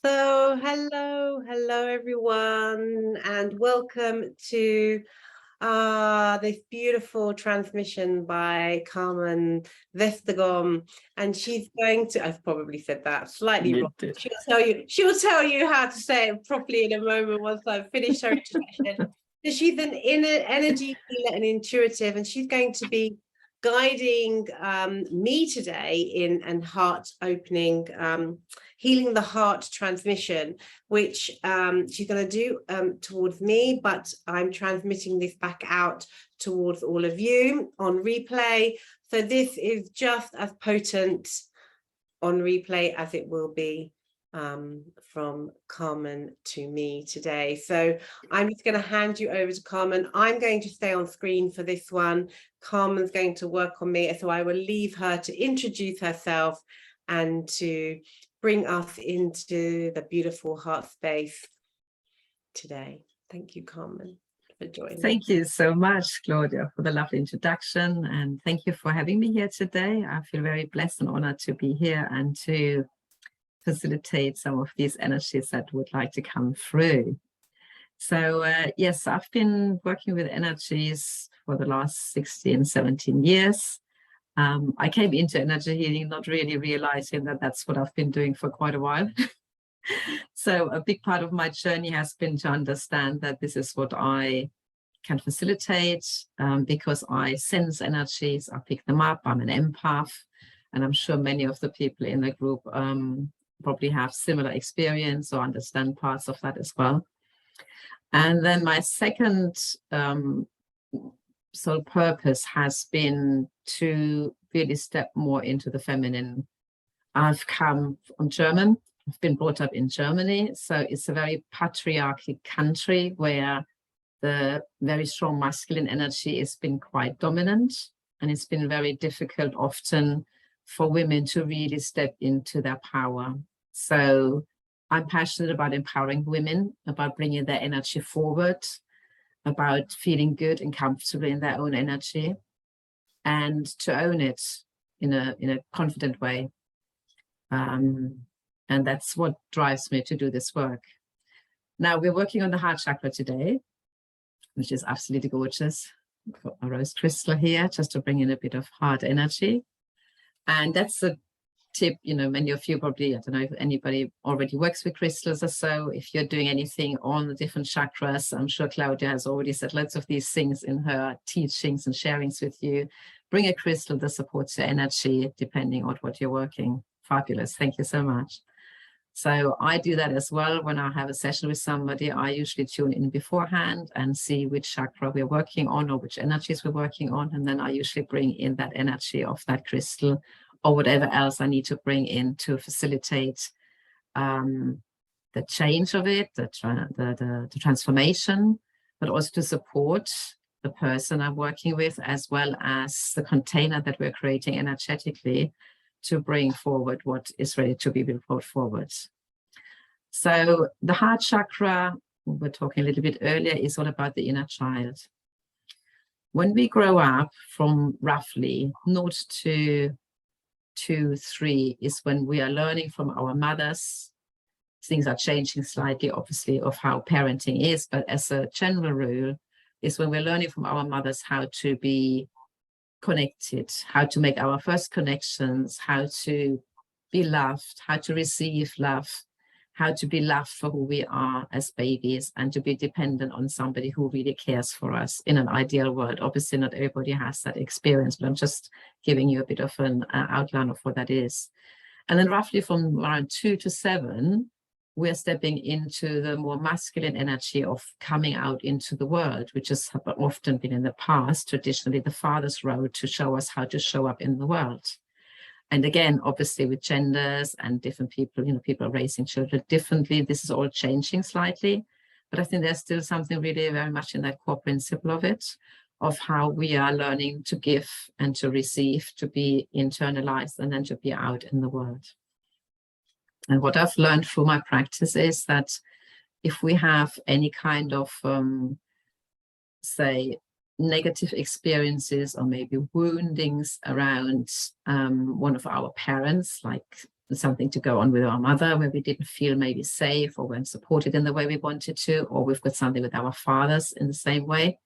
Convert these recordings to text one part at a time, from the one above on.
So, hello everyone, and welcome to this beautiful transmission by Carmen Vesztergom. And she's going to, I've probably said that slightly wrong. She'll tell you how to say it properly in a moment once I've finished her introduction. So she's an inner energy healer and intuitive, and she's going to be guiding me today in an heart opening healing the heart transmission, which she's going to do towards me, but I'm transmitting this back out towards all of you on replay. So this is just as potent on replay as it will be from Carmen to me today. So I'm just going to hand you over to Carmen. I'm going to stay on screen for this one. Carmen's going to work on me, so I will leave her to introduce herself and to bring us into the beautiful heart space today. Thank you, Carmen, for joining. Thank you so much, Claudia, for the lovely introduction, and thank you for having me here today. I feel very blessed and honored to be here and to facilitate some of these energies that would like to come through. So yes, I've been working with energies for the last 16, 17 years. I came into energy healing not really realizing that that's what I've been doing for quite a while. So a big part of my journey has been to understand that this is what I can facilitate because I sense energies, I pick them up, I'm an empath, and I'm sure many of the people in the group probably have similar experience or understand parts of that as well. And then my second sole purpose has been to really step more into the feminine. I've come from German. I've been brought up in Germany. So it's a very patriarchal country where the very strong masculine energy has been quite dominant. And it's been very difficult often for women to really step into their power. So I'm passionate about empowering women, about bringing their energy forward, about feeling good and comfortable in their own energy, and to own it in a confident way. And that's what drives me to do this work. Now we're working on the heart chakra today, which is absolutely gorgeous. I've got a rose crystal here just to bring in a bit of heart energy. And that's a tip, many of you probably, I don't know if anybody already works with crystals or so. If you're doing anything on the different chakras, I'm sure Claudia has already said lots of these things in her teachings and sharings with you. Bring a crystal that supports your energy, depending on what you're working. Fabulous. Thank you so much. So I do that as well. When I have a session with somebody, I usually tune in beforehand and see which chakra we're working on or which energies we're working on. And then I usually bring in that energy of that crystal or whatever else I need to bring in to facilitate the change of it, the transformation, but also to support the person I'm working with, as well as the container that we're creating energetically to bring forward what is ready to be brought forward. So the heart chakra, we were talking a little bit earlier, is all about the inner child. When we grow up from roughly 0 to 2, 3 is when we are learning from our mothers. Things are changing slightly, obviously, of how parenting is, but as a general rule, is when we're learning from our mothers how to be connected, how to make our first connections, how to be loved, how to receive love, how to be loved for who we are as babies, and to be dependent on somebody who really cares for us in an ideal world. Obviously, not everybody has that experience, but I'm just giving you a bit of an outline of what that is. And then roughly from around 2 to 7, we're stepping into the more masculine energy of coming out into the world, which has often been in the past, traditionally the father's role to show us how to show up in the world. And again, obviously with genders and different people, people are raising children differently. This is all changing slightly, but I think there's still something really very much in that core principle of it, of how we are learning to give and to receive, to be internalized and then to be out in the world. And what I've learned through my practice is that if we have any kind of, say, negative experiences or maybe woundings around one of our parents, like something to go on with our mother where we didn't feel maybe safe or weren't supported in the way we wanted to, or we've got something with our fathers in the same way.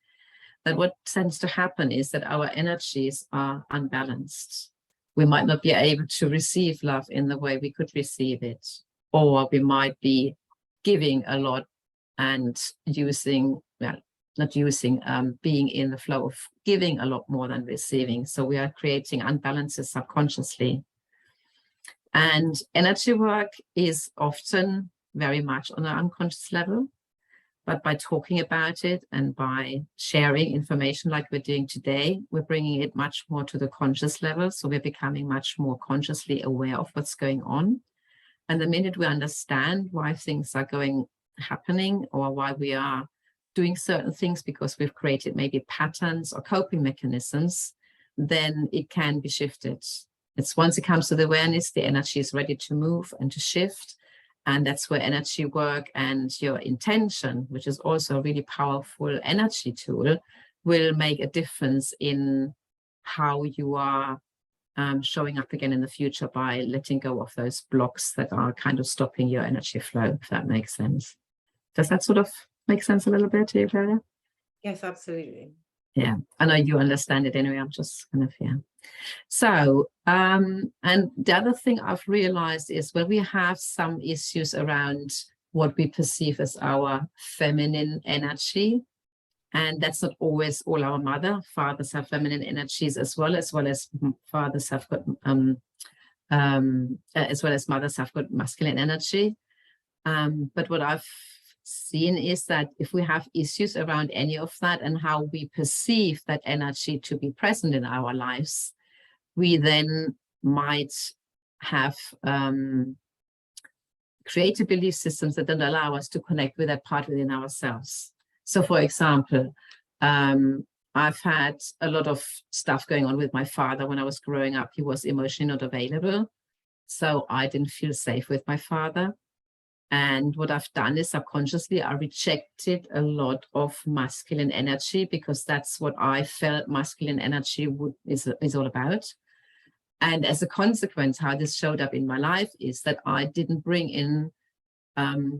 That what tends to happen is that our energies are unbalanced. We might not be able to receive love in the way we could receive it, or we might be giving a lot and using, well, not using, being in the flow of giving a lot more than receiving. So we are creating unbalances subconsciously. And energy work is often very much on an unconscious level, but by talking about it and by sharing information like we're doing today, we're bringing it much more to the conscious level. So we're becoming much more consciously aware of what's going on. And the minute we understand why things are happening, or why we are doing certain things because we've created maybe patterns or coping mechanisms, then it can be shifted. It's once it comes to the awareness, the energy is ready to move and to shift. And that's where energy work and your intention, which is also a really powerful energy tool, will make a difference in how you are showing up again in the future by letting go of those blocks that are kind of stopping your energy flow, if that makes sense. Does that sort of make sense a little bit to you, Claudia? Yes, absolutely. Yeah, I know you understand it anyway. I'm just kind of, yeah. So, and the other thing I've realized is when we have some issues around what we perceive as our feminine energy, and that's not always all our mother. Fathers have feminine energies as well as fathers have got, as well as mothers have got masculine energy. But what I've seen is that if we have issues around any of that and how we perceive that energy to be present in our lives, we then might have created belief systems that don't allow us to connect with that part within ourselves. So for example, I've had a lot of stuff going on with my father when I was growing up. He was emotionally not available. So I didn't feel safe with my father. And what I've done is subconsciously, I rejected a lot of masculine energy because that's what I felt masculine energy is all about. And as a consequence, how this showed up in my life is that I didn't bring in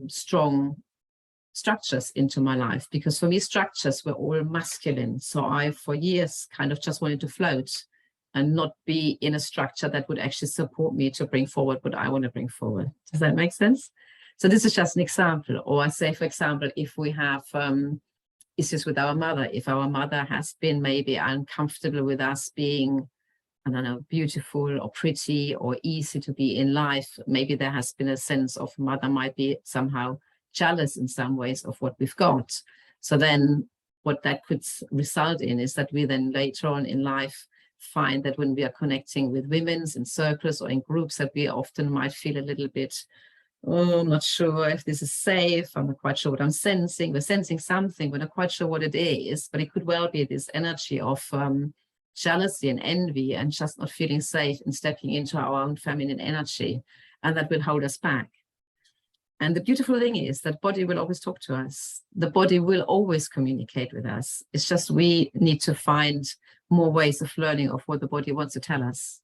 strong structures into my life, because for me, structures were all masculine. So I, for years, kind of just wanted to float and not be in a structure that would actually support me to bring forward what I want to bring forward. Does that make sense? So this is just an example. Or I say, for example, if we have issues with our mother, if our mother has been maybe uncomfortable with us being, I don't know, beautiful or pretty or easy to be in life, maybe there has been a sense of mother might be somehow jealous in some ways of what we've got. So then what that could result in is that we then later on in life find that when we are connecting with women in circles or in groups, that we often might feel a little bit, oh, I'm not sure if this is safe. I'm not quite sure what I'm sensing. We're sensing something. We're not quite sure what it is, but it could well be this energy of jealousy and envy and just not feeling safe and stepping into our own feminine energy. And that will hold us back. And the beautiful thing is that body will always talk to us. The body will always communicate with us. It's just we need to find more ways of learning of what the body wants to tell us.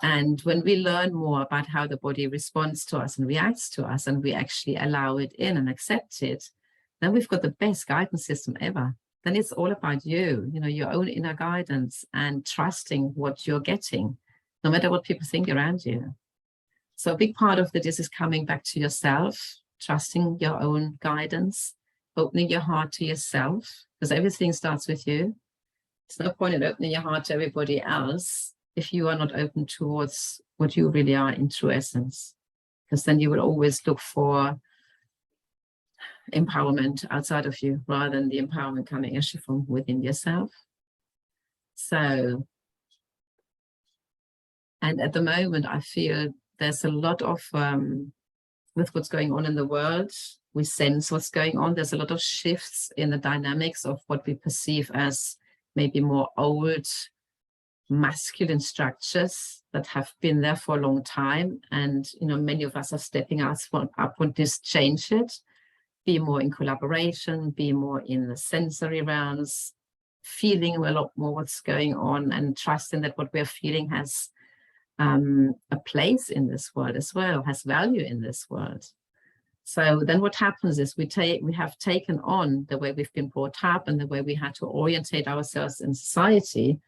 And when we learn more about how the body responds to us and reacts to us, and we actually allow it in and accept it, then we've got the best guidance system ever. Then it's all about you, your own inner guidance and trusting what you're getting, no matter what people think around you. So a big part of this is coming back to yourself, trusting your own guidance, opening your heart to yourself, because everything starts with you. There's no point in opening your heart to everybody else if you are not open towards what you really are in true essence, because then you will always look for empowerment outside of you rather than the empowerment coming actually from within yourself. So, and at the moment, I feel there's a lot of, with what's going on in the world, we sense what's going on. There's a lot of shifts in the dynamics of what we perceive as maybe more old masculine structures that have been there for a long time. And, many of us are stepping up on this, change it, be more in collaboration, be more in the sensory realms, feeling a lot more what's going on and trusting that what we're feeling has a place in this world as well, has value in this world. So then what happens is we have taken on the way we've been brought up and the way we had to orientate ourselves in society.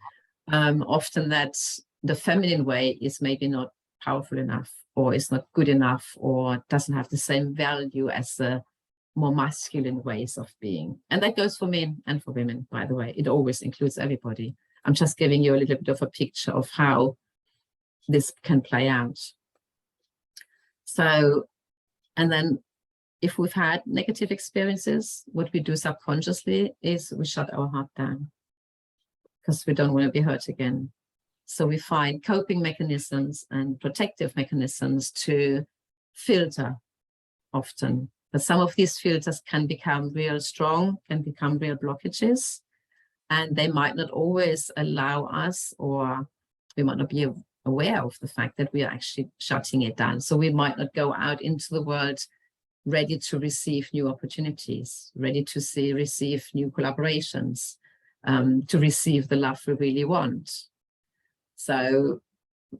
Often that the feminine way is maybe not powerful enough, or is not good enough, or doesn't have the same value as the more masculine ways of being. And that goes for men and for women, by the way. It always includes everybody. I'm just giving you a little bit of a picture of how this can play out. So, and then if we've had negative experiences, what we do subconsciously is we shut our heart down because we don't want to be hurt again. So we find coping mechanisms and protective mechanisms to filter often. But some of these filters can become real strong, can become real blockages, and they might not always allow us, or we might not be aware of the fact that we are actually shutting it down. So we might not go out into the world ready to receive new opportunities, ready to receive new collaborations, to receive the love we really want. So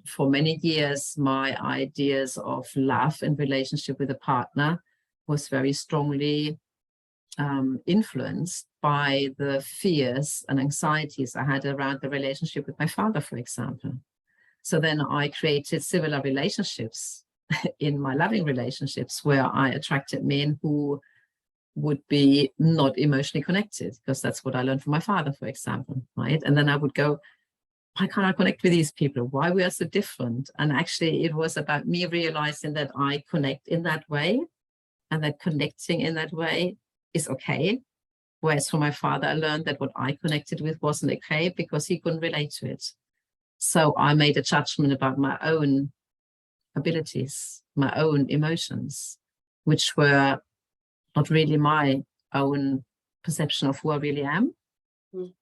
for many years, my ideas of love and relationship with a partner was very strongly influenced by the fears and anxieties I had around the relationship with my father, for example. So then I created similar relationships in my loving relationships where I attracted men who would be not emotionally connected, because that's what I learned from my father, for example, right? And then I would go, why can't I connect with these people? Why we are so different? And actually it was about me realizing that I connect in that way, and that connecting in that way is okay. Whereas from my father, I learned that what I connected with wasn't okay because he couldn't relate to it. So I made a judgment about my own abilities, my own emotions, which were not really my own perception of who I really am. Mm.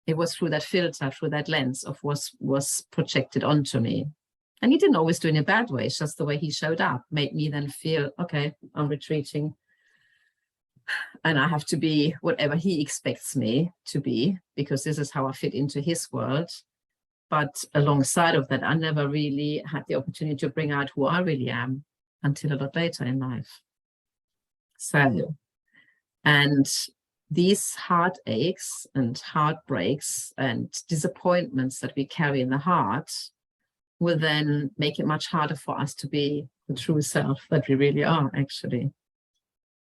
It was through that filter, through that lens of what was projected onto me. And he didn't always do it in a bad way. It's just the way he showed up made me then feel, okay, I'm retreating. And I have to be whatever he expects me to be, because this is how I fit into his world. But alongside of that, I never really had the opportunity to bring out who I really am until a lot later in life. So, and these heartaches and heartbreaks and disappointments that we carry in the heart will then make it much harder for us to be the true self that we really are, actually.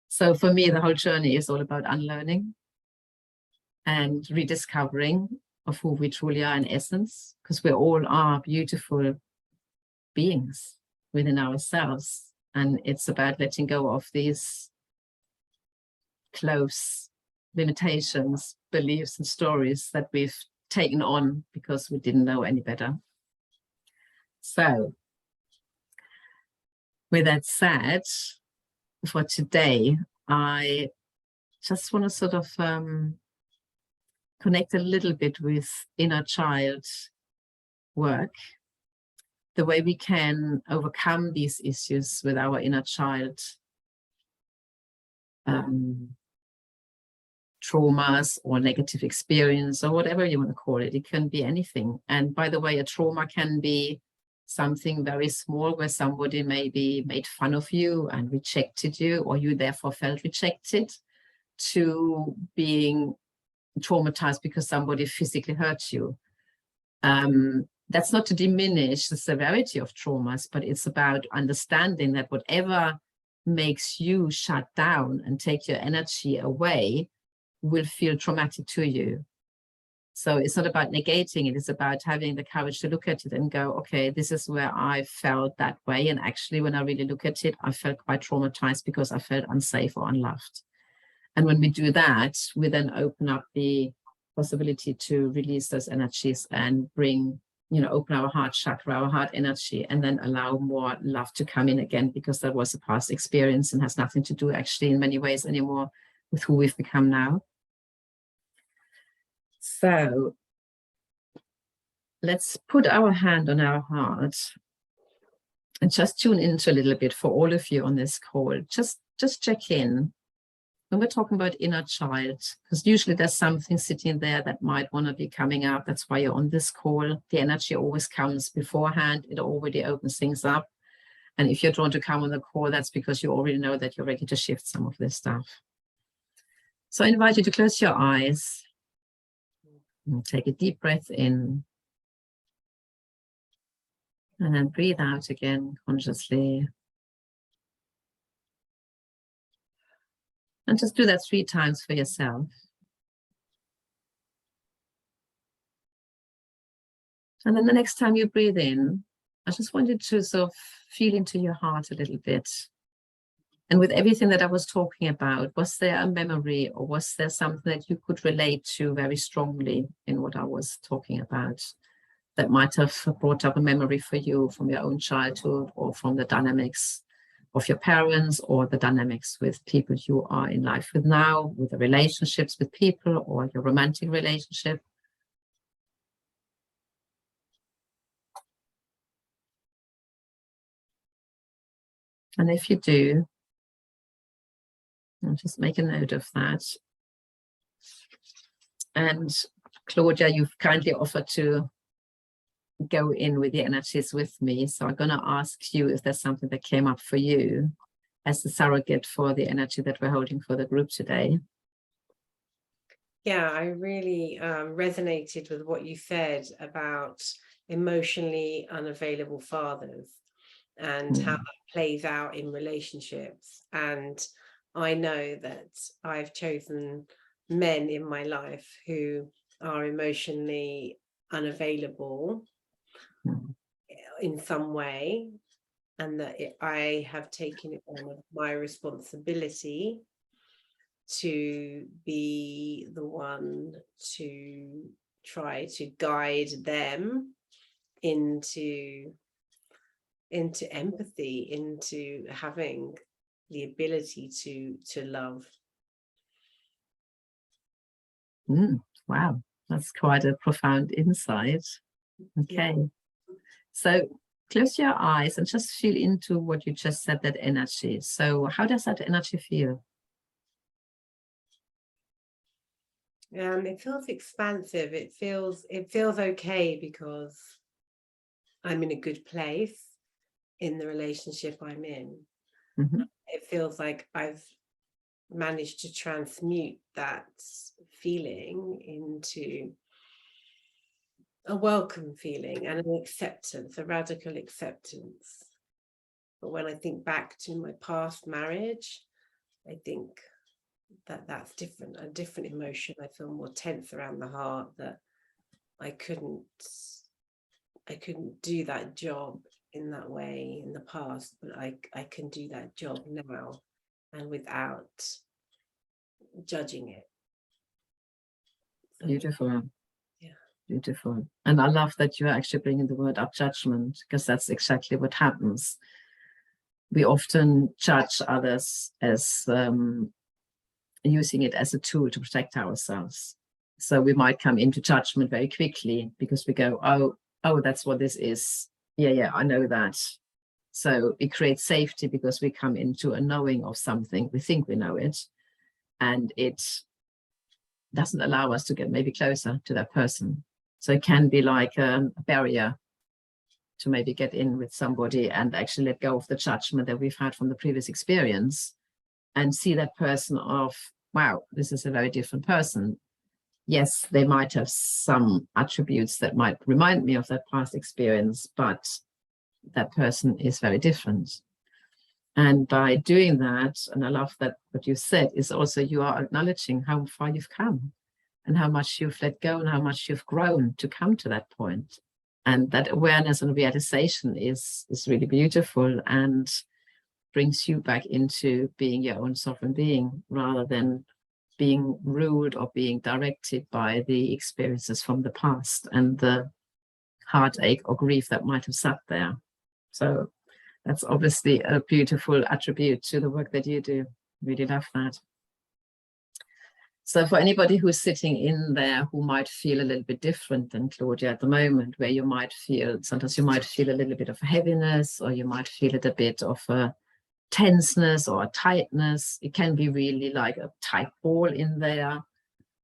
So for me, the whole journey is all about unlearning and rediscovering of who we truly are in essence, because we all are beautiful beings within ourselves. And it's about letting go of these close limitations, beliefs, and stories that we've taken on because we didn't know any better. So, with that said, for today, I just want to sort of connect a little bit with inner child work, the way we can overcome these issues with our inner child traumas or negative experience or whatever you want to call it. It can be anything. And by the way, a trauma can be something very small where somebody maybe made fun of you and rejected you, or you therefore felt rejected, to being traumatized because somebody physically hurt you. That's not to diminish the severity of traumas, but it's about understanding that whatever makes you shut down and take your energy away will feel traumatic to you. So it's not about negating it, it's about having the courage to look at it and go, okay, this is where I felt that way. And actually, when I really look at it, I felt quite traumatized because I felt unsafe or unloved. And when we do that, we then open up the possibility to release those energies and bring, open our heart chakra, our heart energy, and then allow more love to come in again, because that was a past experience and has nothing to do actually in many ways anymore with who we've become now. So let's put our hand on our heart and just tune into a little bit for all of you on this call. Just check in. when we're talking about inner child, because usually there's something sitting there that might want to be coming up. That's why you're on this call. The energy always comes beforehand. It already opens things up. And if you're drawn to come on the call, that's because you already know that you're ready to shift some of this stuff. So I invite you to close your eyes and take a deep breath in. And then breathe out again consciously. And just do that 3 times for yourself. And then the next time you breathe in, I just want you to sort of feel into your heart a little bit. And with everything that I was talking about, was there a memory or was there something that you could relate to very strongly in what I was talking about that might have brought up a memory for you from your own childhood or from the dynamics of your parents or the dynamics with people you are in life with now, with the relationships with people or your romantic relationship? And if you do, I'll just make a note of that. And Claudia, you've kindly offered to go in with the energies with me. So I'm going to ask you if there's something that came up for you as the surrogate for the energy that we're holding for the group today. Yeah, I really resonated with what you said about emotionally unavailable fathers and how that plays out in relationships. And I know that I've chosen men in my life who are emotionally unavailable in some way, and that I have taken it on my responsibility to be the one to try to guide them into empathy, into having the ability to love. Wow, that's quite a profound insight. Okay, yeah. So close your eyes and just feel into what you just said, that energy. So how does that energy feel? It feels expansive. It feels okay because I'm in a good place in the relationship I'm in. It feels like I've managed to transmute that feeling into a welcome feeling and an acceptance, a radical acceptance. But when I think back to my past marriage, I think that's different, a different emotion. I feel more tense around the heart, that I couldn't do that job in that way in the past, but I can do that job now and without judging it. Beautiful. Yeah. Beautiful. And I love that you're actually bringing the word up, judgment, because that's exactly what happens. We often judge others as using it as a tool to protect ourselves. So we might come into judgment very quickly because we go, oh, that's what this is. Yeah, I know that. So it creates safety because we come into a knowing of something. We think we know it, and it doesn't allow us to get maybe closer to that person. So it can be like a barrier to maybe get in with somebody and actually let go of the judgment that we've had from the previous experience and see that person of, wow, this is a very different person. Yes, they might have some attributes that might remind me of that past experience, but that person is very different. And by doing that, and I love that what you said is also you are acknowledging how far you've come and how much you've let go and how much you've grown to come to that point. And that awareness and realization is really beautiful and brings you back into being your own sovereign being rather than being ruled or being directed by the experiences from the past and the heartache or grief that might have sat there. So that's obviously a beautiful attribute to the work that you do. Really love that. So for anybody who's sitting in there who might feel a little bit different than Claudia at the moment, where you might feel, sometimes you might feel a little bit of a heaviness, or you might feel it a bit of a tenseness or a tightness. It can be really like a tight ball in there,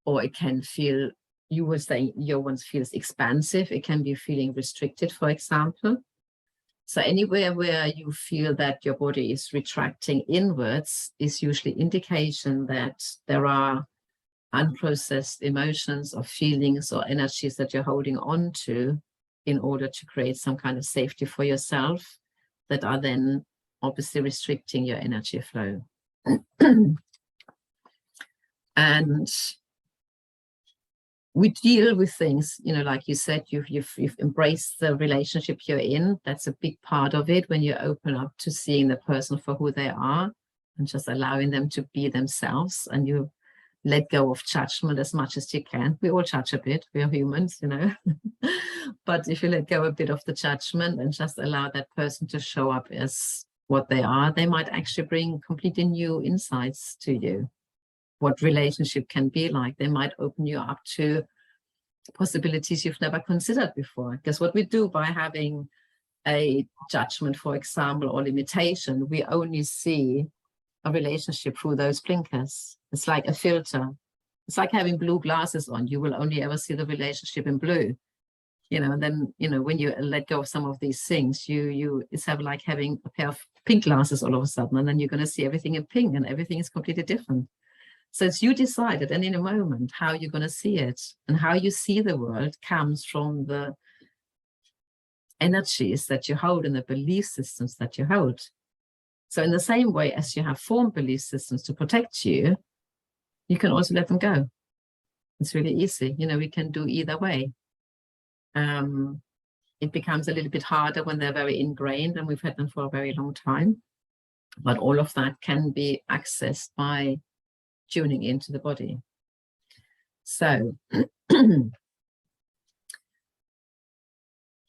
or it can feel, you would say your one feels expansive. It can be feeling restricted, for example. So anywhere where you feel that your body is retracting inwards is usually indication that there are unprocessed emotions or feelings or energies that you're holding on to in order to create some kind of safety for yourself that are then obviously restricting your energy flow. And we deal with things, you know, like you said, you've embraced the relationship you're in. That's a big part of it, when you open up to seeing the person for who they are and just allowing them to be themselves, and you let go of judgment as much as you can. We all judge a bit, we are humans, you know. But if you let go a bit of the judgment and just allow that person to show up as what they are, they might actually bring completely new insights to you. What relationship can be like. They might open you up to possibilities you've never considered before. Because what we do by having a judgment, for example, or limitation, we only see a relationship through those blinkers. It's like a filter. It's like having blue glasses on. You will only ever see the relationship in blue. You know, and then, you know, when you let go of some of these things, it's like having a pair of pink glasses all of a sudden, and then you're going to see everything in pink, and everything is completely different. So it's you decide at any moment how you're going to see it, and how you see the world comes from the energies that you hold and the belief systems that you hold. So in the same way as you have formed belief systems to protect you, you can also let them go. It's really easy. You know, we can do either way. It becomes a little bit harder when they're very ingrained and we've had them for a very long time. But all of that can be accessed by tuning into the body. So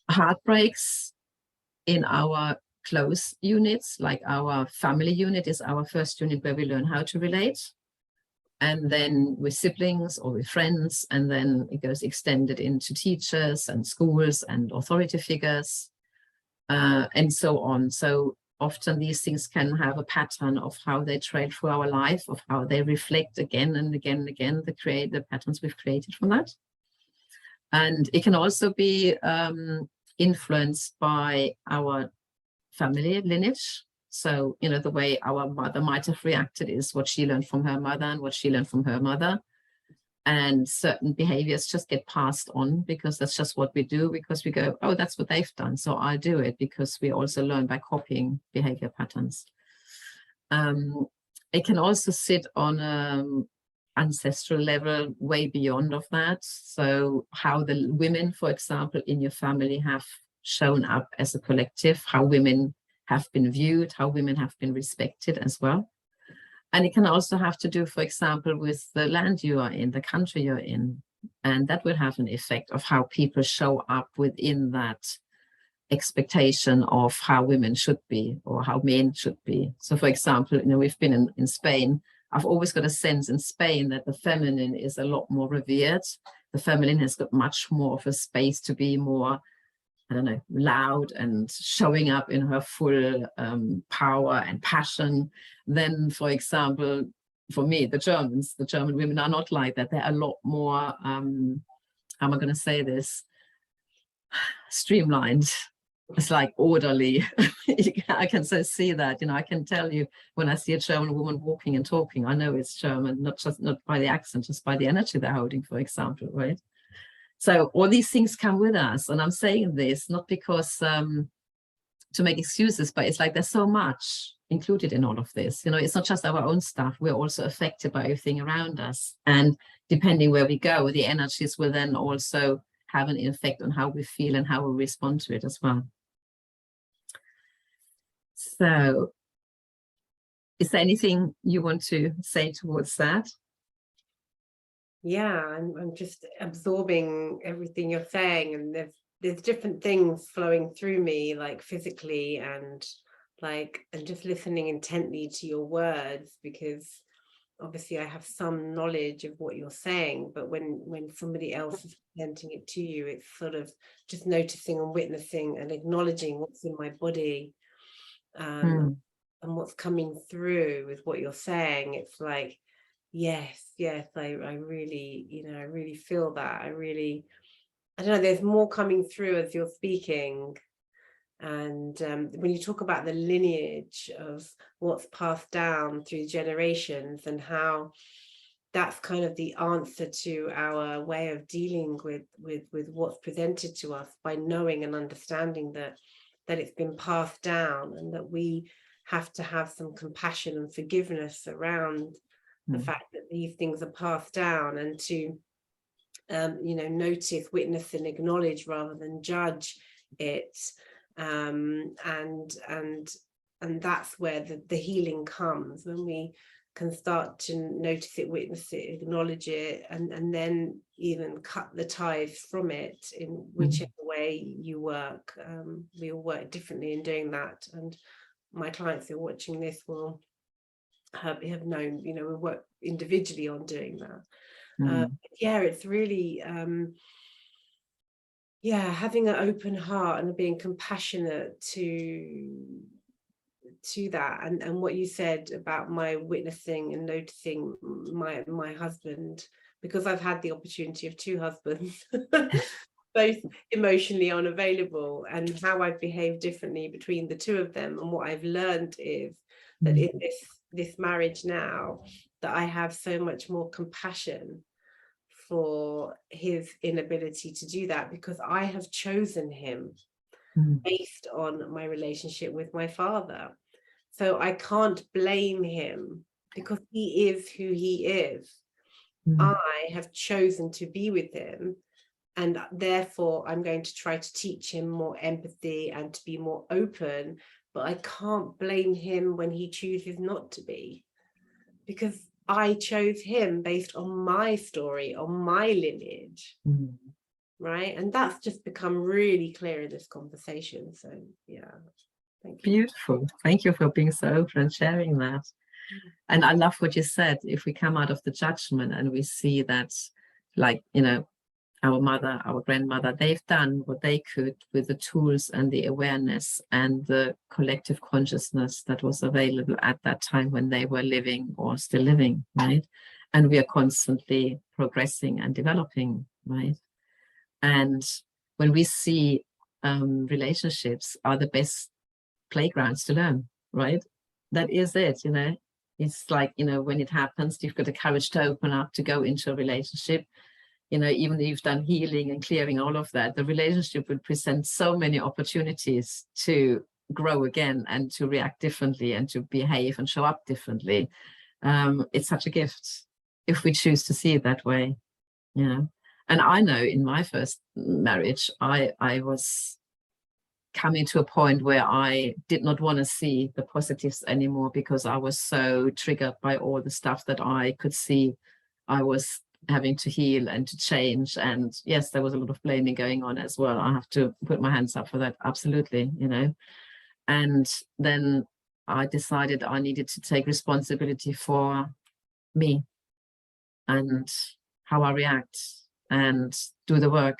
heartbreaks in our close units, like our family unit is our first unit where we learn how to relate. And then with siblings or with friends, and then it goes extended into teachers and schools and authority figures, and so on. So often these things can have a pattern of how they trail through our life, of how they reflect again and again and again, the patterns we've created from that. And it can also be influenced by our family lineage. So, you know, the way our mother might have reacted is what she learned from her mother and what she learned from her mother. And certain behaviors just get passed on because that's just what we do, because we go, oh, that's what they've done, so I'll do it, because we also learn by copying behavior patterns. It can also sit on an ancestral level way beyond of that. So how the women, for example, in your family have shown up as a collective, how women have been viewed, how women have been respected as well. And it can also have to do, for example, with the land you are in, the country you're in. And that will have an effect of how people show up within that expectation of how women should be or how men should be. So, for example, you know, we've been in Spain. I've always got a sense in Spain that the feminine is a lot more revered. The feminine has got much more of a space to be more, I don't know, loud and showing up in her full power and passion. Then, for example, for me, the German women are not like that. They're a lot more, how am I going to say this? Streamlined. It's like orderly. I can so see that, you know, I can tell you when I see a German woman walking and talking, I know it's German, not by the accent, just by the energy they're holding, for example, right? So all these things come with us. And I'm saying this not because to make excuses, but it's like there's so much included in all of this. You know, it's not just our own stuff. We're also affected by everything around us. And depending where we go, the energies will then also have an effect on how we feel and how we respond to it as well. So is there anything you want to say towards that? Yeah, I'm just absorbing everything you're saying, and there's different things flowing through me, like physically and just listening intently to your words, because obviously I have some knowledge of what you're saying, but when somebody else is presenting it to you, it's sort of just noticing and witnessing and acknowledging what's in my body, and what's coming through with what you're saying. It's like, yes, I really, I really feel that. I don't know, there's more coming through as you're speaking. And when you talk about the lineage of what's passed down through generations and how that's kind of the answer to our way of dealing with what's presented to us, by knowing and understanding that it's been passed down, and that we have to have some compassion and forgiveness around the fact that these things are passed down, and to notice, witness and acknowledge rather than judge it. And that's where the healing comes, when we can start to notice it, witness it, acknowledge it, and then even cut the ties from it in whichever way you work. We all work differently in doing that, and my clients who are watching this will have known, we work individually on doing that. It's really having an open heart and being compassionate to that. And what you said about my witnessing and noticing my husband, because I've had the opportunity of two husbands, both emotionally unavailable, and how I've behaved differently between the two of them. And what I've learned is that in this marriage now, that I have so much more compassion for his inability to do that, because I have chosen him based on my relationship with my father. So I can't blame him, because he is who he is. I have chosen to be with him, and therefore I'm going to try to teach him more empathy and to be more open. But I can't blame him when he chooses not to be, because I chose him based on my story, on my lineage. Right. And that's just become really clear in this conversation. So, thank you. Beautiful. Thank you for being so open and sharing that. And I love what you said. If we come out of the judgment and we see that, like, our mother, our grandmother, they've done what they could with the tools and the awareness and the collective consciousness that was available at that time when they were living or still living, right? And we are constantly progressing and developing, right? And when we see relationships are the best playgrounds to learn, right? That is it, It's like, when it happens, you've got the courage to open up, to go into a relationship. Even if you've done healing and clearing, all of that, the relationship would present so many opportunities to grow again and to react differently and to behave and show up differently. It's such a gift if we choose to see it that way. And I know in my first marriage, I was coming to a point where I did not want to see the positives anymore, because I was so triggered by all the stuff that I could see I was having to heal and to change. And yes, there was a lot of blaming going on as well. I have to put my hands up for that, absolutely, And then I decided I needed to take responsibility for me and how I react and do the work,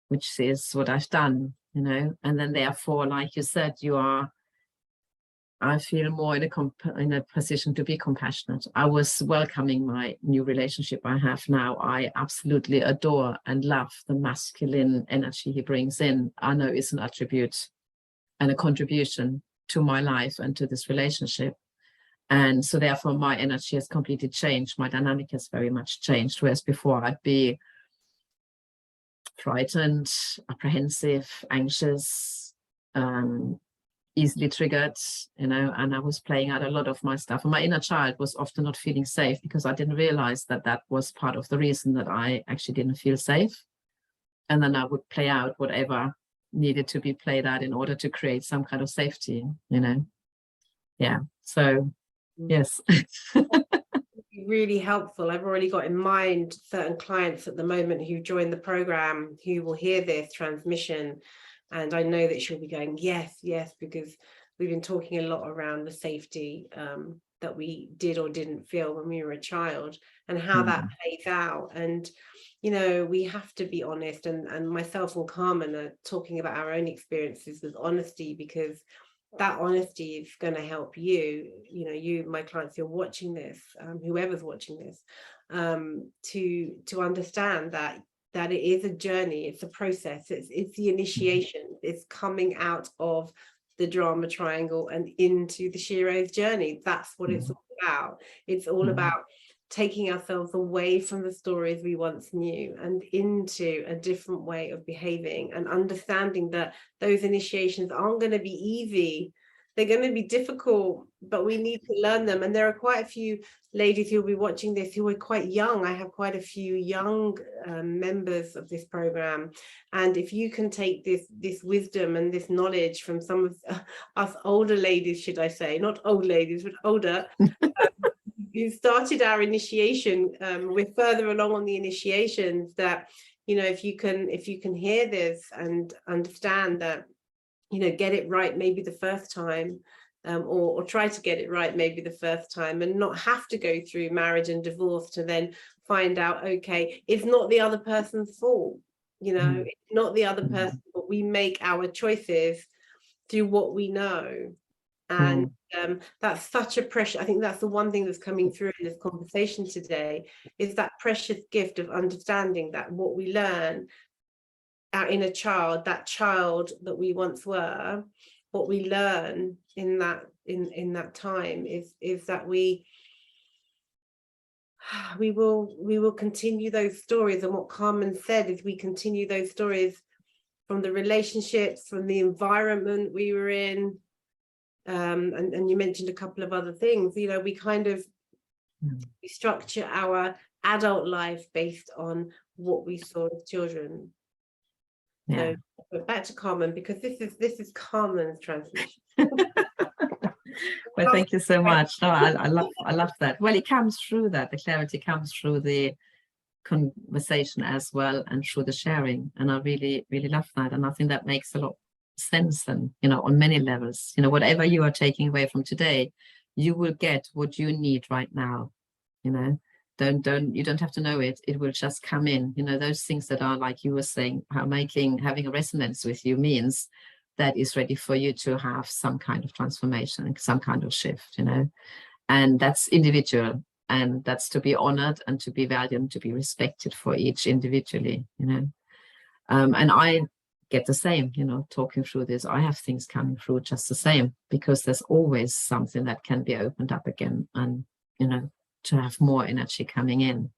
which is what I've done, And then therefore, like you said, I feel more in a position to be compassionate. I was welcoming my new relationship I have now. I absolutely adore and love the masculine energy he brings in. I know it's an attribute and a contribution to my life and to this relationship. And so therefore my energy has completely changed. My dynamic has very much changed. Whereas before I'd be frightened, apprehensive, anxious, easily triggered, and I was playing out a lot of my stuff. And my inner child was often not feeling safe, because I didn't realize that was part of the reason that I actually didn't feel safe. And then I would play out whatever needed to be played out in order to create some kind of safety, Yeah. So, yes. Really helpful. I've already got in mind certain clients at the moment who join the program who will hear this transmission, and I know that she'll be going yes, because we've been talking a lot around the safety that we did or didn't feel when we were a child, and how that plays out. And we have to be honest, and myself and Carmen are talking about our own experiences with honesty, because that honesty is going to help you, you, my clients, you're watching this, whoever's watching this, to understand that it is a journey, it's a process, it's the initiation, it's coming out of the drama triangle and into the Shiro's journey. That's what it's all about. It's all about taking ourselves away from the stories we once knew and into a different way of behaving, and understanding that those initiations aren't going to be easy. They're going to be difficult, but we need to learn them. And there are quite a few ladies who'll be watching this who are quite young. I have quite a few young members of this program. And if you can take this wisdom and this knowledge from some of us older ladies, should I say, not old ladies, but older, you started our initiation, we're further along on the initiations, that, if you can hear this and understand that, get it right maybe the first time, or try to get it right maybe the first time, and not have to go through marriage and divorce to then find out, okay, it's not the other person's fault, it's not the other person, but we make our choices through what we know. And that's such a precious, I think that's the one thing that's coming through in this conversation today, is that precious gift of understanding that what we learn, our inner child, that child that we once were, what we learn in that time is that we will continue those stories. And what Carmen said is, we continue those stories from the relationships, from the environment we were in. And you mentioned a couple of other things, we kind of we structure our adult life based on what we saw as children. So back to Carmen, because this is Carmen's transmission. Well, thank you so much. No, I love that. Well, it comes through that, the clarity comes through the conversation as well, and through the sharing, and I really love that. And I think that makes a lot sense then, on many levels. Whatever you are taking away from today, you will get what you need right now. You don't have to know it, it will just come in. Those things that are, like you were saying, having a resonance with you means that is ready for you to have some kind of transformation, some kind of shift, and that's individual, and that's to be honored and to be valued and to be respected for each individually, and I get the same, talking through this. I have things coming through just the same, because there's always something that can be opened up again, and, to have more energy coming in.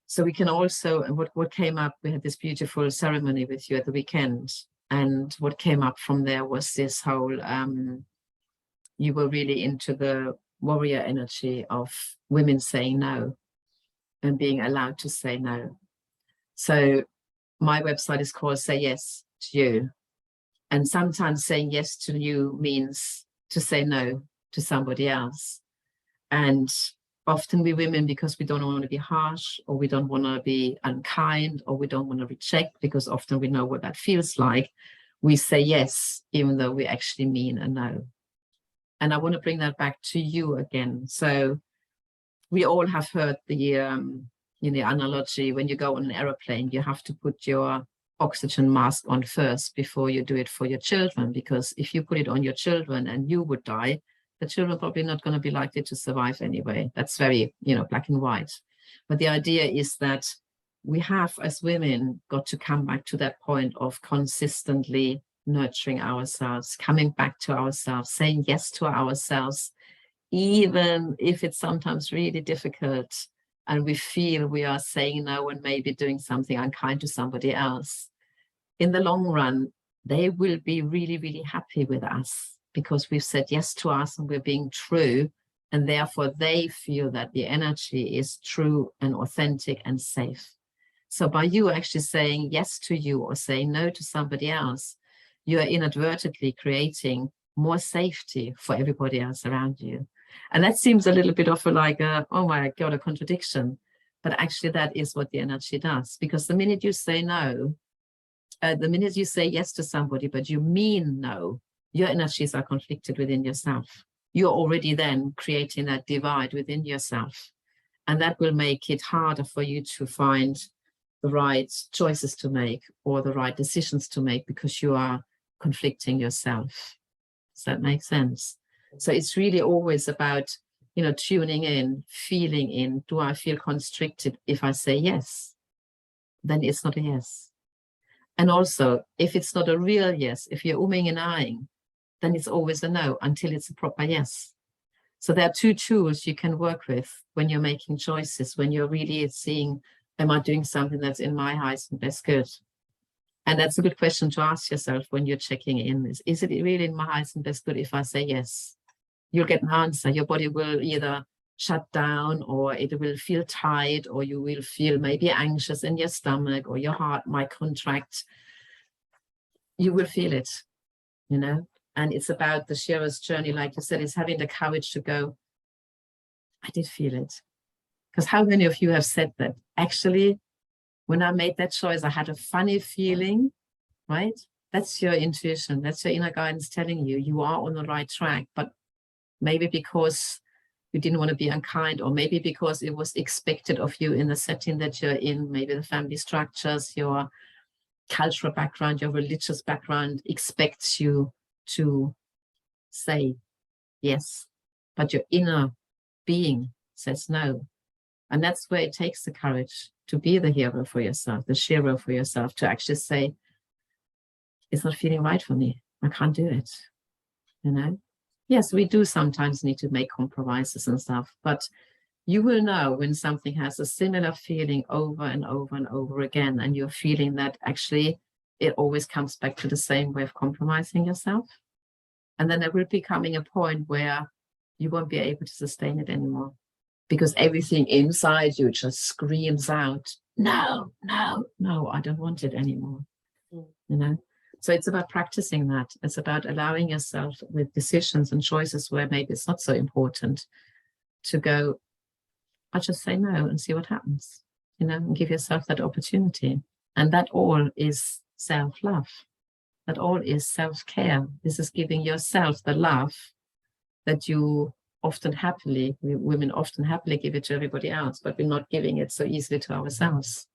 So we can also, what came up, we had this beautiful ceremony with you at the weekend, and what came up from there was this whole, you were really into the warrior energy of women saying no, and being allowed to say no. So my website is called Say Yes to You. And sometimes saying yes to you means to say no to somebody else. And often we women, because we don't want to be harsh, or we don't want to be unkind, or we don't want to reject, because often we know what that feels like, we say yes, even though we actually mean a no. And I want to bring that back to you again. So we all have heard the analogy, when you go on an aeroplane, you have to put your oxygen mask on first before you do it for your children, because if you put it on your children and you would die, the children are probably not going to be likely to survive anyway. That's very, black and white. But the idea is that we have, as women, got to come back to that point of consistently nurturing ourselves, coming back to ourselves, saying yes to ourselves, even if it's sometimes really difficult and we feel we are saying no and maybe doing something unkind to somebody else. In the long run, they will be really, really happy with us, because we've said yes to us and we're being true, and therefore they feel that the energy is true and authentic and safe. So by you actually saying yes to you or saying no to somebody else, you are inadvertently creating more safety for everybody else around you. And that seems a little bit of oh my God, a contradiction. But actually that is what the energy does. Because the minute you say no, the minute you say yes to somebody, but you mean no, your energies are conflicted within yourself. You're already then creating that divide within yourself. And that will make it harder for you to find the right choices to make or the right decisions to make because you are conflicting yourself. Does that make sense? So it's really always about, tuning in, feeling in. Do I feel constricted if I say yes? Then it's not a yes. And also, if it's not a real yes, if you're umming and ahhing, then it's always a no until it's a proper yes. So there are two tools you can work with when you're making choices, when you're really seeing, am I doing something that's in my highest and best good? And that's a good question to ask yourself when you're checking in. Is it really in my highest and best good if I say yes? You'll get an answer. Your body will either shut down, or it will feel tight, or you will feel maybe anxious in your stomach, or your heart might contract. You will feel it, and it's about the shearer's journey, like you said, is having the courage to go, I did feel it. Because how many of you have said that? Actually, when I made that choice, I had a funny feeling, right? That's your intuition. That's your inner guidance telling you you are on the right track, but maybe because you didn't want to be unkind, or maybe because it was expected of you in the setting that you're in, maybe the family structures, your cultural background, your religious background expects you to say yes, but your inner being says no. And that's where it takes the courage to be the hero for yourself, the shearer for yourself, to actually say, it's not feeling right for me. I can't do it. Yes, we do sometimes need to make compromises and stuff, but you will know when something has a similar feeling over and over and over again, and you're feeling that actually it always comes back to the same way of compromising yourself. And then there will be coming a point where you won't be able to sustain it anymore, because everything inside you just screams out, no, no, no, I don't want it anymore. So it's about practicing that. It's about allowing yourself with decisions and choices where maybe it's not so important to go, I just say no and see what happens, and give yourself that opportunity. And that all is self-love. That all is self-care. This is giving yourself the love that you women often happily give it to everybody else, but we're not giving it so easily to ourselves.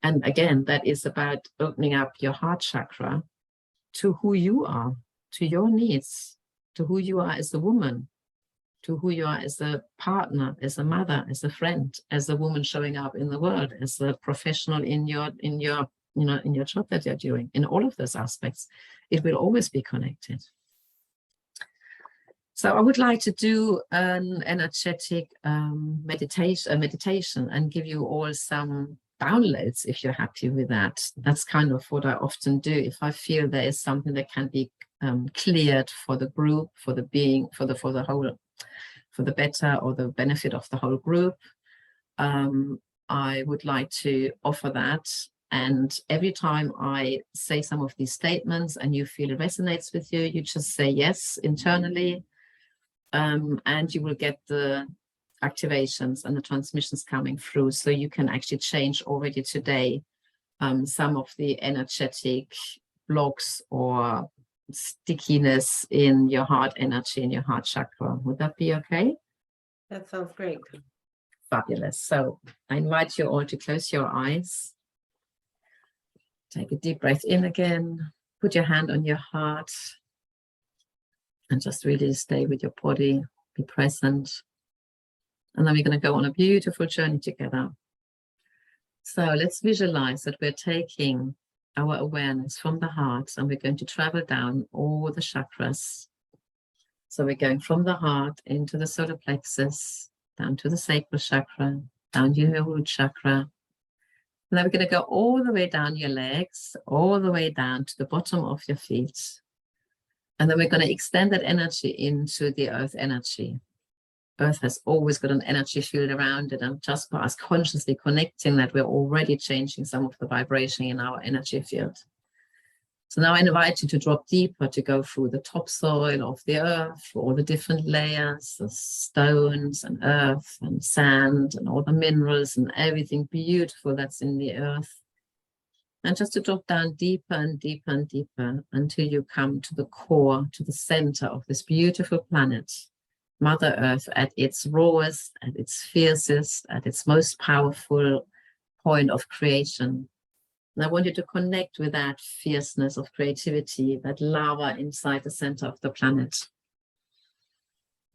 And again, that is about opening up your heart chakra to who you are, to your needs, to who you are as a woman, to who you are as a partner, as a mother, as a friend, as a woman showing up in the world, as a professional in your job that you're doing. In all of those aspects, it will always be connected. So I would like to do an energetic meditation and give you all some downloads if you're happy with that. That's kind of what I often do if I feel there is something that can be cleared for the group, for the being, for the better or the benefit of the whole group. I would like to offer that. And every time I say some of these statements and you feel it resonates with you, you just say yes internally, and you will get the activations and the transmissions coming through, so you can actually change already today some of the energetic blocks or stickiness in your heart energy, in your heart chakra. Would that be okay? That sounds great. Fabulous. So I invite you all to close your eyes. Take a deep breath in again. Put your hand on your heart and just really stay with your body, be present. And then we're going to go on a beautiful journey together. So let's visualize that we're taking our awareness from the heart and we're going to travel down all the chakras. So we're going from the heart into the solar plexus, down to the sacral chakra, down to your root chakra. And then we're going to go all the way down your legs, all the way down to the bottom of your feet. And then we're going to extend that energy into the earth energy. Earth has always got an energy field around it, and just by us consciously connecting that, we're already changing some of the vibration in our energy field. So now I invite you to drop deeper, to go through the topsoil of the earth, all the different layers, the stones and earth and sand and all the minerals and everything beautiful that's in the earth. And just to drop down deeper and deeper and deeper until you come to the core, to the center of this beautiful planet, Mother Earth, at its rawest, at its fiercest, at its most powerful, point of creation. And I want you to connect with that fierceness of creativity, that lava inside the center of the planet.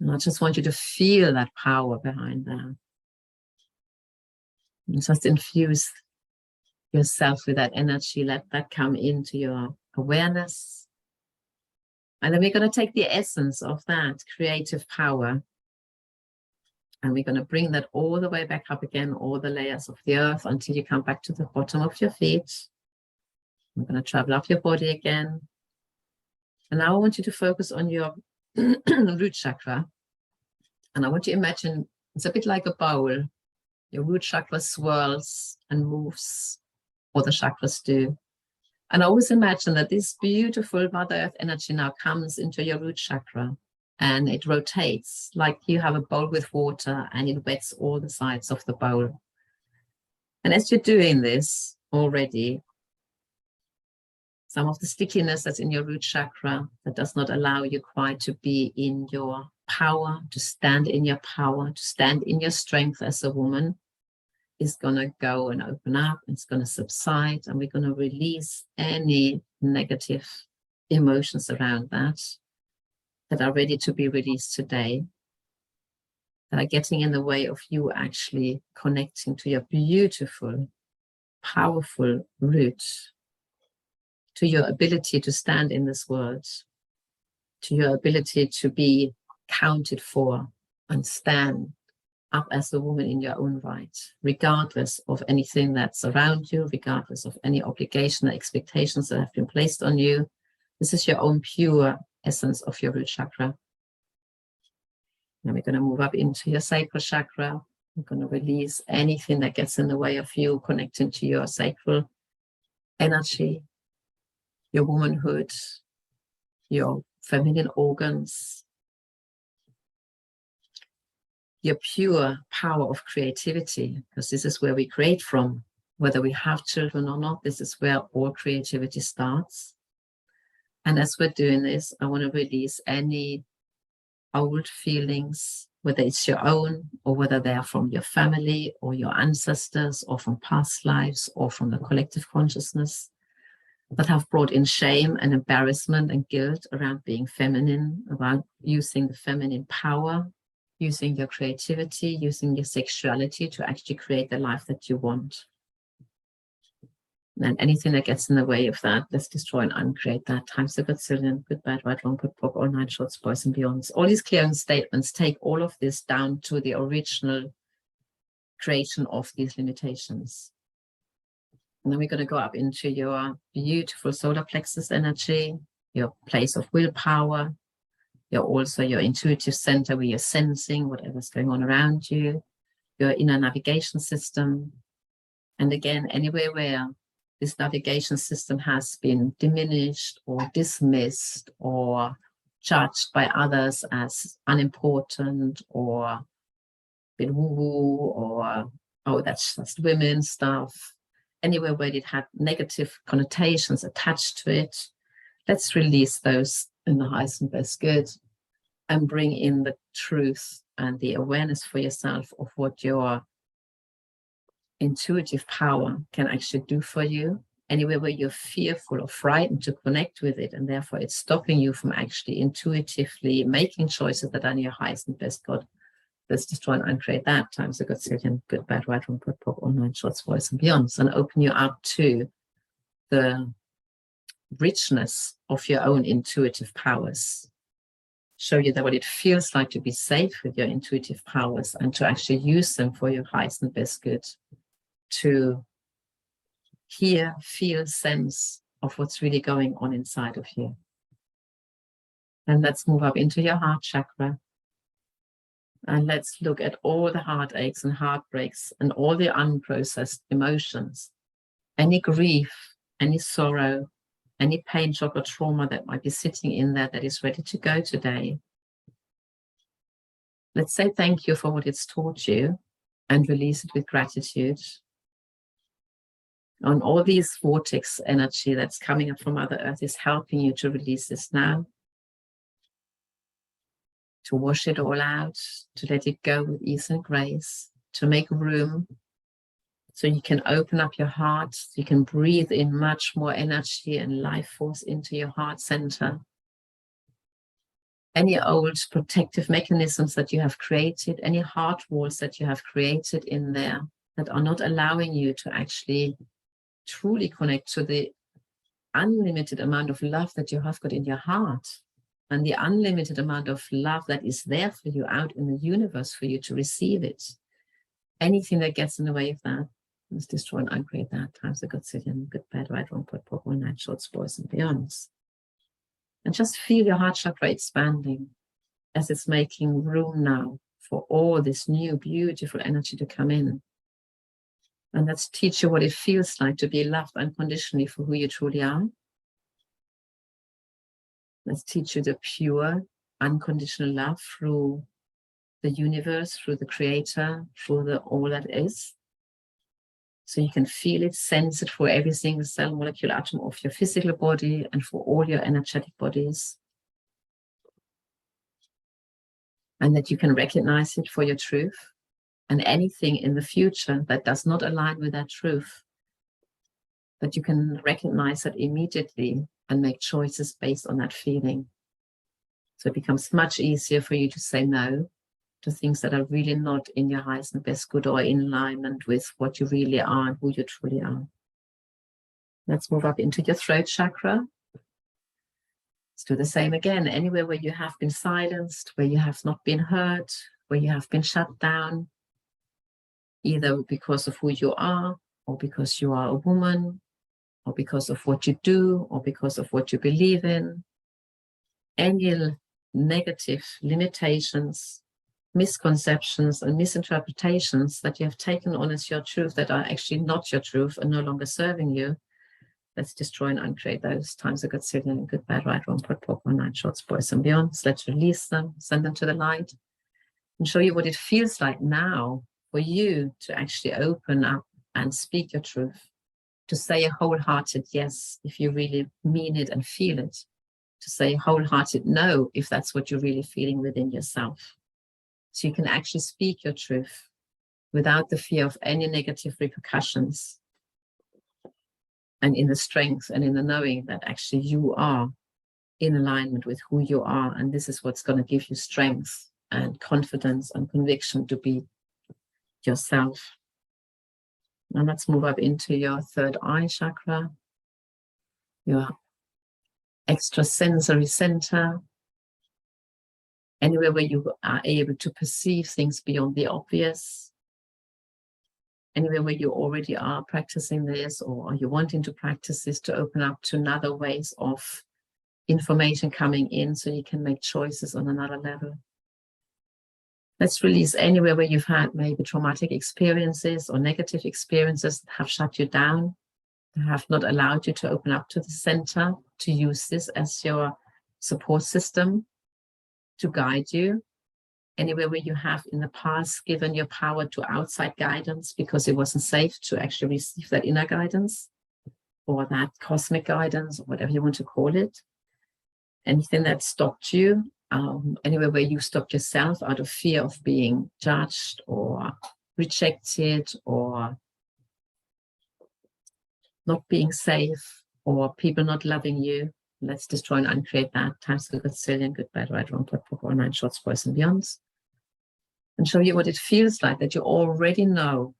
And I just want you to feel that power behind that. And just infuse yourself with that energy, let that come into your awareness. And then we're going to take the essence of that creative power, and we're going to bring that all the way back up again, all the layers of the earth, until you come back to the bottom of your feet. We're going to travel up your body again. And now I want you to focus on your root chakra. And I want you to imagine it's a bit like a bowl. Your root chakra swirls and moves, or the chakras do. And I always imagine that this beautiful Mother Earth energy now comes into your root chakra, and it rotates like you have a bowl with water, and it wets all the sides of the bowl. And as you're doing this already, some of the stickiness that's in your root chakra that does not allow you quite to be in your power, to stand in your power, to stand in your strength as a woman, is going to go and open up. It's going to subside, and we're going to release any negative emotions around that are ready to be released today, that are getting in the way of you actually connecting to your beautiful, powerful root, to your ability to stand in this world, to your ability to be counted for and stand up as a woman in your own right, regardless of anything that's around you, regardless of any obligation or expectations that have been placed on you. This is your own pure essence of your root chakra. Now we're going to move up into your sacral chakra. We're going to release anything that gets in the way of you connecting to your sacral energy, your womanhood, your feminine organs, your pure power of creativity, because this is where we create from, whether we have children or not. This is where all creativity starts. And as we're doing this, I want to release any old feelings, whether it's your own or whether they are from your family or your ancestors or from past lives or from the collective consciousness, that have brought in shame and embarrassment and guilt around being feminine, around using the feminine power, using your creativity, using your sexuality to actually create the life that you want. And anything that gets in the way of that, let's destroy and uncreate that. Times a gazillion, good, bad, right, wrong, good, pop, all nine shorts, boys and beyonds. All these clearing statements take all of this down to the original creation of these limitations. And then we're going to go up into your beautiful solar plexus energy, your place of willpower, your intuitive center where you're sensing whatever's going on around you, your inner navigation system. And again, anywhere where this navigation system has been diminished or dismissed or judged by others as unimportant or a bit woo-woo or, oh, that's women stuff, anywhere where it had negative connotations attached to it, let's release those in the highest and best good and bring in the truth and the awareness for yourself of what your intuitive power can actually do for you. Anywhere where you're fearful or frightened to connect with it, and therefore it's stopping you from actually intuitively making choices that are in your highest and best good. Let's destroy and uncreate that times a gazillion, good, bad, right, wrong, good, pop, all nine shorts, boys and beyonds, and open you up to the richness of your own intuitive powers. Show you that what it feels like to be safe with your intuitive powers and to actually use them for your highest and best good, to hear, feel, sense of what's really going on inside of you. And let's move up into your heart chakra. And let's look at all the heartaches and heartbreaks and all the unprocessed emotions, any grief, any sorrow, any pain, shock, or trauma that might be sitting in there that is ready to go today. Let's say thank you for what it's taught you and release it with gratitude. On all these vortex energy that's coming up from Mother Earth is helping you to release this now, to wash it all out, to let it go with ease and grace, to make room So you can open up your heart, you can breathe in much more energy and life force into your heart center. Any old protective mechanisms that you have created, any heart walls that you have created in there that are not allowing you to actually truly connect to the unlimited amount of love that you have got in your heart and the unlimited amount of love that is there for you out in the universe for you to receive it. Anything that gets in the way of that, let's destroy and uncreate that. Times a good zillion, good, bad, right, wrong, put, pop, one night, short, boys and beyonds. And just feel your heart chakra expanding as it's making room now for all this new, beautiful energy to come in. And let's teach you what it feels like to be loved unconditionally for who you truly are. Let's teach you the pure, unconditional love through the universe, through the creator, through the all that is. So you can feel it, sense it for every single cell, molecule, atom of your physical body and for all your energetic bodies. And that you can recognize it for your truth. And anything in the future that does not align with that truth, that you can recognize that immediately and make choices based on that feeling. So it becomes much easier for you to say no to things that are really not in your highest and best good or in alignment with what you really are and who you truly are. Let's move up into your throat chakra. Let's do the same again. Anywhere where you have been silenced, where you have not been heard, where you have been shut down, either because of who you are, or because you are a woman, or because of what you do, or because of what you believe in. Any negative limitations, misconceptions, and misinterpretations that you have taken on as your truth that are actually not your truth and no longer serving you, let's destroy and uncreate those. Times a good zillion, good, bad, right, wrong, put, pop, one night, shorts, boys and beyonds. Let's release them, send them to the light, and show you what it feels like now for you to actually open up and speak your truth, to say a wholehearted yes if you really mean it and feel it, to say a wholehearted no if that's what you're really feeling within yourself. So you can actually speak your truth without the fear of any negative repercussions, and in the strength and in the knowing that actually you are in alignment with who you are, and this is what's going to give you strength and confidence and conviction to be yourself. Now let's move up into your third eye chakra, your extrasensory center, anywhere where you are able to perceive things beyond the obvious, anywhere where you already are practicing this, or are you wanting to practice this to open up to another ways of information coming in so you can make choices on another level. Let's release anywhere where you've had maybe traumatic experiences or negative experiences that have shut you down, that have not allowed you to open up to the center, to use this as your support system to guide you. Anywhere where you have in the past given your power to outside guidance because it wasn't safe to actually receive that inner guidance or that cosmic guidance or whatever you want to call it. Anything that stopped you, anywhere where you stopped yourself out of fear of being judged or rejected or not being safe or people not loving you. Let's destroy and uncreate that. Times a good zillion, good, bad, right, wrong, put, pop, all nine shorts, boys and beyonds. And show you what it feels like, that you already know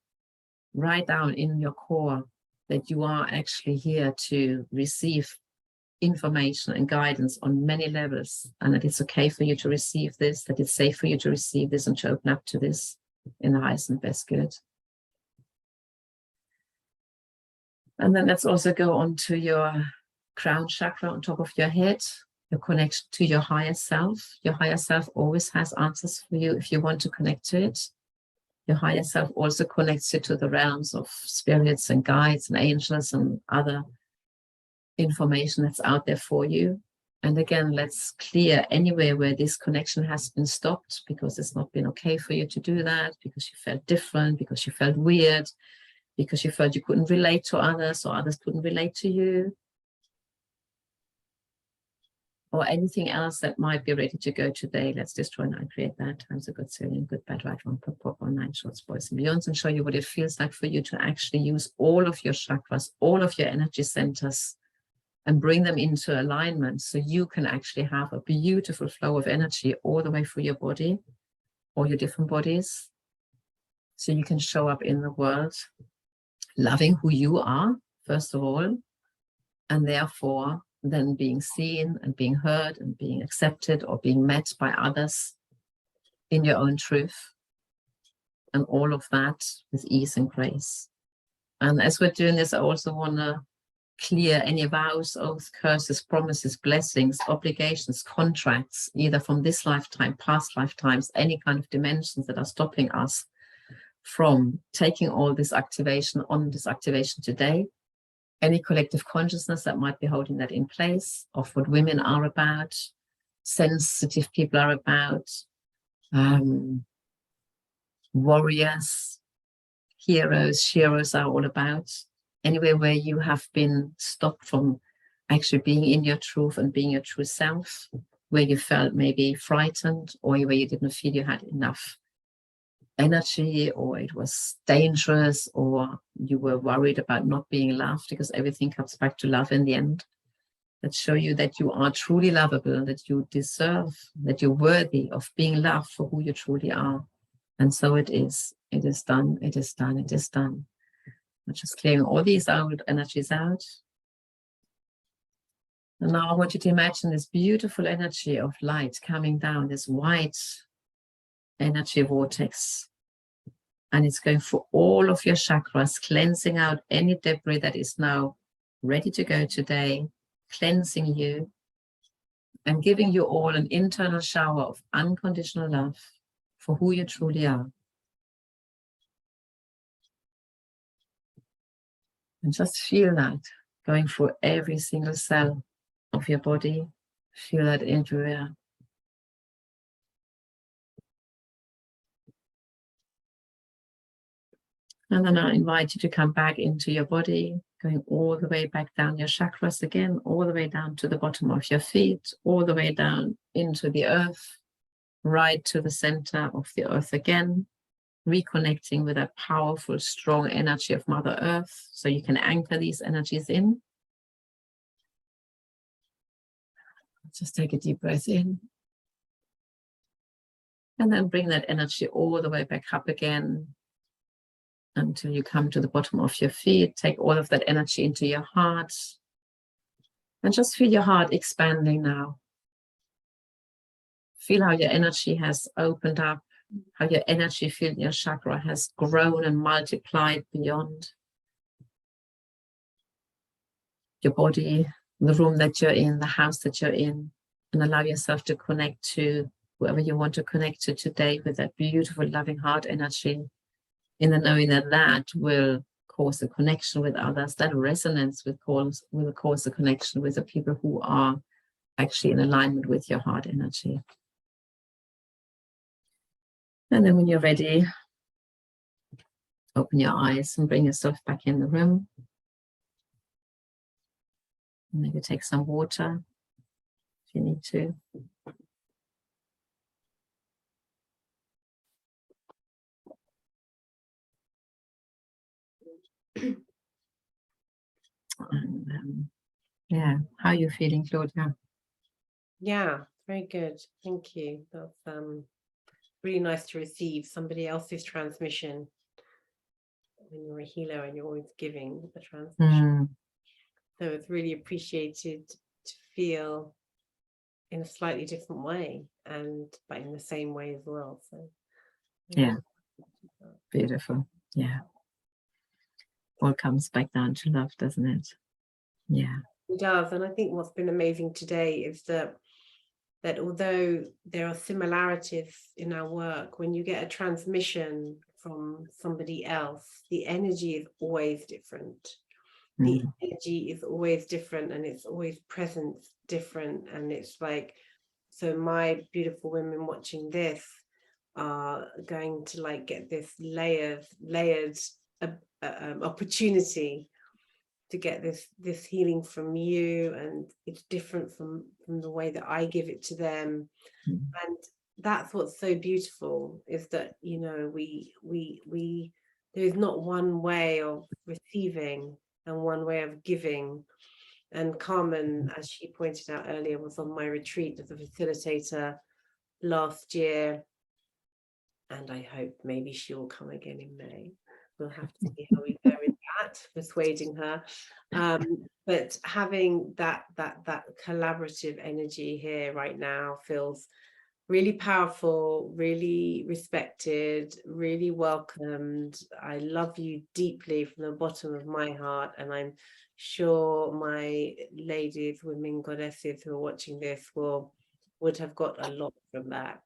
right down in your core that you are actually here to receive information and guidance on many levels, and that it's okay for you to receive this, that it's safe for you to receive this and to open up to this in the highest and best good. And then let's also go on to your crown chakra on top of your head, your connection to your higher self. Your higher self always has answers for you if you want to connect to it. Your higher self also connects you to the realms of spirits and guides and angels and other information that's out there for you. And again, let's clear anywhere where this connection has been stopped because it's not been okay for you to do that, because you felt different, because you felt weird, because you felt you couldn't relate to others or others couldn't relate to you. or anything else that might be ready to go today. Let's destroy and create that. Times a good zillion, good, bad, right, wrong, pop, 9 shorts, boys and beyonds, and show you what it feels like for you to actually use all of your chakras, all of your energy centers, and bring them into alignment so you can actually have a beautiful flow of energy all the way through your body, all your different bodies, so you can show up in the world loving who you are, first of all, and therefore then being seen and being heard and being accepted or being met by others in your own truth, and all of that with ease and grace. And as we're doing this, I also want to clear any vows, oaths, curses, promises, blessings, obligations, contracts, either from this lifetime, past lifetimes, any kind of dimensions that are stopping us from taking all this activation on this activation today. Any collective consciousness that might be holding that in place, of what women are about, sensitive people are about, warriors, heroes, sheroes are all about. Anywhere where you have been stopped from actually being in your truth and being your true self, where you felt maybe frightened, or where you didn't feel you had enough energy, or it was dangerous, or you were worried about not being loved, because everything comes back to love in the end. That show you that you are truly lovable, that you deserve, that you're worthy of being loved for who you truly are. And so it is. It is done. It is done. It is done. I'm just clearing all these old energies out. And now I want you to imagine this beautiful energy of light coming down, this white energy vortex. And it's going for all of your chakras, cleansing out any debris that is now ready to go today, cleansing you and giving you all an internal shower of unconditional love for who you truly are. And just feel that going through every single cell of your body. Feel that everywhere. And then I invite you to come back into your body, going all the way back down your chakras again, all the way down to the bottom of your feet, all the way down into the earth, right to the center of the earth again, reconnecting with that powerful, strong energy of Mother Earth, so you can anchor these energies in. Just take a deep breath in. And then bring that energy all the way back up again until you come to the bottom of your feet. Take all of that energy into your heart. And just feel your heart expanding now. Feel how your energy has opened up, how your energy field in your chakra has grown and multiplied beyond your body, the room that you're in, the house that you're in, and allow yourself to connect to whoever you want to connect to today with that beautiful, loving heart energy, in the knowing that that will cause a connection with others, that resonance will cause a connection with the people who are actually in alignment with your heart energy. And then when you're ready, open your eyes and bring yourself back in the room. Maybe take some water if you need to. And yeah, how are you feeling, Claudia? Yeah, very good. Thank you. That's really nice to receive somebody else's transmission. When you're a healer and you're always giving the transmission. So it's really appreciated to feel in a slightly different way, but in the same way as well. So yeah, beautiful. Yeah, all comes back down to love, doesn't it? Yeah, it does. And I think what's been amazing today is that although there are similarities in our work, when you get a transmission from somebody else, the energy is always different. The energy is always different, and it's always present different. And it's like, so my beautiful women watching this are going to like get this layered opportunity to get this healing from you, and it's different from the way that I give it to them. And that's what's so beautiful, is that, you know, we there is not one way of receiving and one way of giving. And Carmen, as she pointed out earlier, was on my retreat as a facilitator last year, and I hope maybe she will come again in May. We'll have to see how we go with that, persuading her. But having that collaborative energy here right now feels really powerful, really respected, really welcomed. I love you deeply from the bottom of my heart, and I'm sure my ladies, women, goddesses who are watching this would have got a lot from that.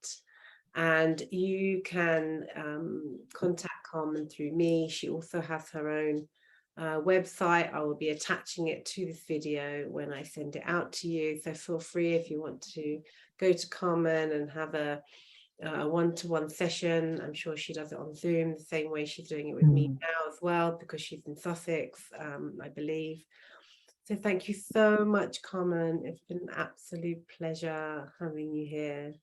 And you can contact Carmen through me. She also has her own website. I will be attaching it to this video when I send it out to you. So feel free, if you want to go to Carmen and have a one-to-one session. I'm sure she does it on Zoom the same way she's doing it with me now as well, because she's in Sussex, I believe. So thank you so much, Carmen. It's been an absolute pleasure having you here.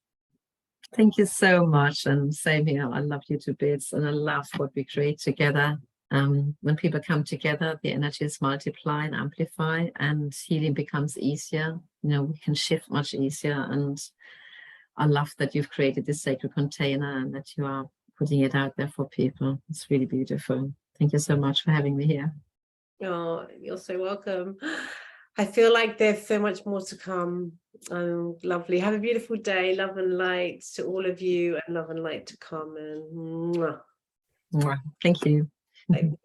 Thank you so much, and same here. I love you to bits, and I love what we create together. When people come together, the energies multiply and amplify, and healing becomes easier. You know, we can shift much easier, and I love that you've created this sacred container and that you are putting it out there for people. It's really beautiful. Thank you so much for having me here. Oh, you're so welcome. I feel like there's so much more to come. Lovely. Have a beautiful day. Love and light to all of you, and love and light to Carmen. Mwah. Mwah. Thank you. Thank you.